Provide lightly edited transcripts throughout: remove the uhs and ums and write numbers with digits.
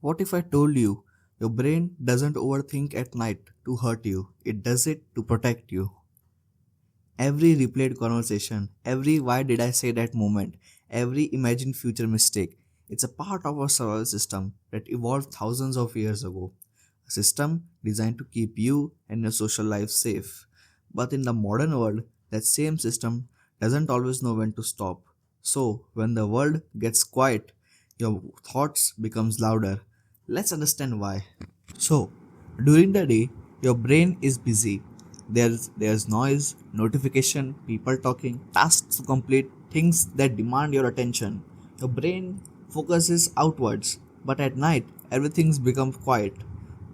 What if I told you your brain doesn't overthink at night to hurt you? It does it to protect you. Every replayed conversation, every why did I say that moment, every imagined future mistake, it's a part of our survival system that evolved thousands of years ago. A system designed to keep you and your social life safe. But in the modern world, that same system doesn't always know when to stop. So, when the world gets quiet, your thoughts becomes louder. Let's understand why. So, during the day, your brain is busy. There's noise, notification, people talking, tasks to complete, things that demand your attention. Your brain focuses outwards, but at night everything's become quiet.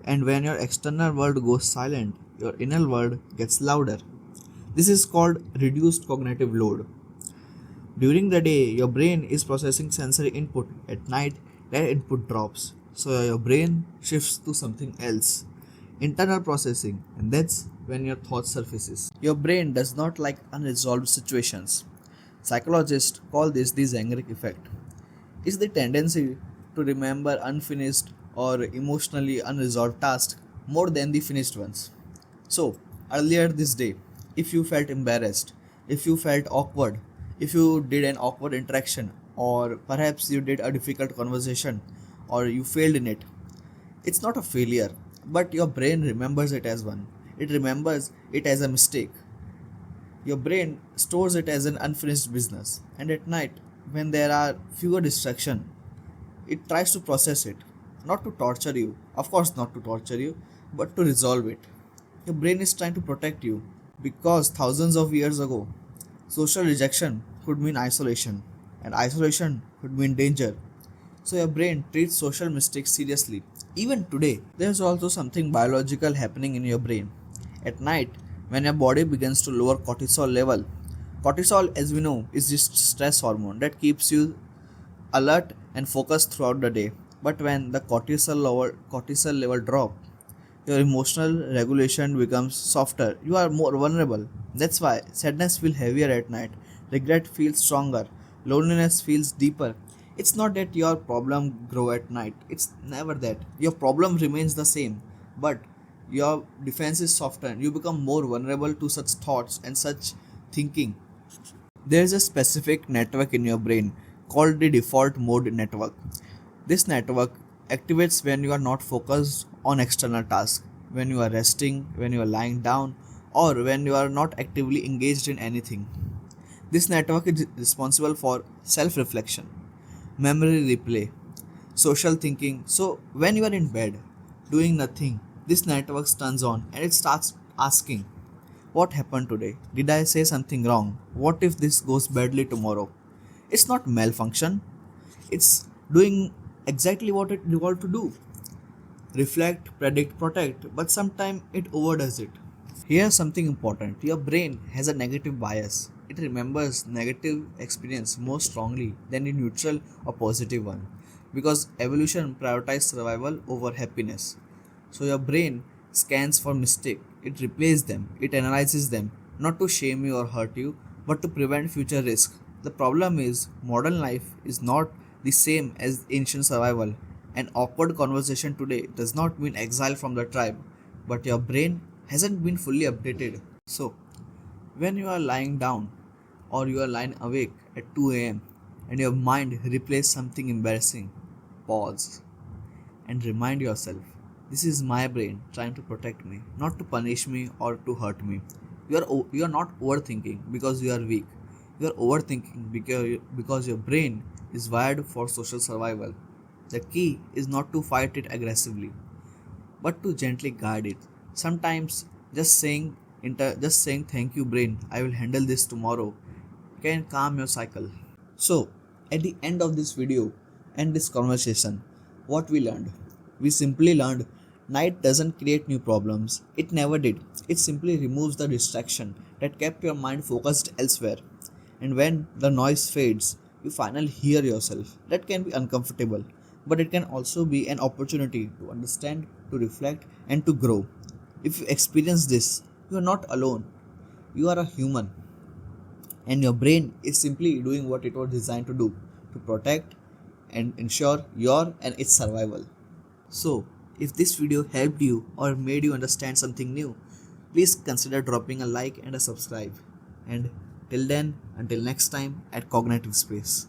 And when your external world goes silent, your inner world gets louder. This is called reduced cognitive load. During the day, your brain is processing sensory input. At night, that input drops. So your brain shifts to something else. Internal processing, and that's when your thought surfaces. Your brain does not like unresolved situations. Psychologists call this the Zeigarnik effect. It's the tendency to remember unfinished or emotionally unresolved tasks more than the finished ones. So, earlier this day, if you felt embarrassed, if you felt awkward, if you did an awkward interaction, or perhaps you did a difficult conversation, or you failed in it, it's not a failure, but your brain remembers it as one. It remembers it as a mistake. Your brain stores it as an unfinished business, and at night, when there are fewer distractions, it tries to process it, not to torture you, of course, not to torture you, but to resolve it. Your brain is trying to protect you because thousands of years ago, social rejection could mean isolation, and isolation could mean danger. So your brain treats social mistakes seriously. Even today, there's also something biological happening in your brain. At night, when your body begins to lower cortisol level, cortisol, as we know, is just stress hormone that keeps you alert and focused throughout the day. But when the cortisol level drop, your emotional regulation becomes softer. You are more vulnerable. That's why sadness feels heavier at night, regret feels stronger, loneliness feels deeper. It's not that your problem grow at night. It's never that. Your problem remains the same, but your defense is softened. You become more vulnerable to such thoughts and such thinking. There's a specific network in your brain called the default mode network. This network activates when you are not focused on external tasks, when you are resting, when you are lying down, or when you are not actively engaged in anything. This network is responsible for self reflection, memory replay, social thinking. So, when you are in bed doing nothing, this network turns on and it starts asking, what happened today? Did I say something wrong? What if this goes badly tomorrow? It's not malfunction, it's doing exactly what it evolved to do: reflect, predict, protect, but sometimes it overdoes it. Here's something important: your brain has a negative bias. It remembers negative experience more strongly than the neutral or positive one because evolution prioritizes survival over happiness. So your brain scans for mistake, it replays them, it analyzes them, not to shame you or hurt you, but to prevent future risk. The problem is modern life is not the same as ancient survival. An awkward conversation today does not mean exile from the tribe, but your brain hasn't been fully updated. So, when you are lying down or you are lying awake at 2 a.m. and your mind replays something embarrassing, pause and remind yourself, this is my brain trying to protect me, not to punish me or to hurt me. You are not overthinking because you are weak. You are overthinking because your brain is wired for social survival. The key is not to fight it aggressively, but to gently guide it. Sometimes just saying thank you brain, I will handle this tomorrow can calm your cycle. So, at the end of this video and this conversation, what we learned? We simply learned night doesn't create new problems. It never did. It simply removes the distraction that kept your mind focused elsewhere. And when the noise fades, you finally hear yourself. That can be uncomfortable, but it can also be an opportunity to understand, to reflect, and to grow. If you experience this, you are not alone. You are a human, and your brain is simply doing what it was designed to do, to protect and ensure your and its survival. So, if this video helped you or made you understand something new, please consider dropping a like and a subscribe. And till then, until next time at Cognitive Space.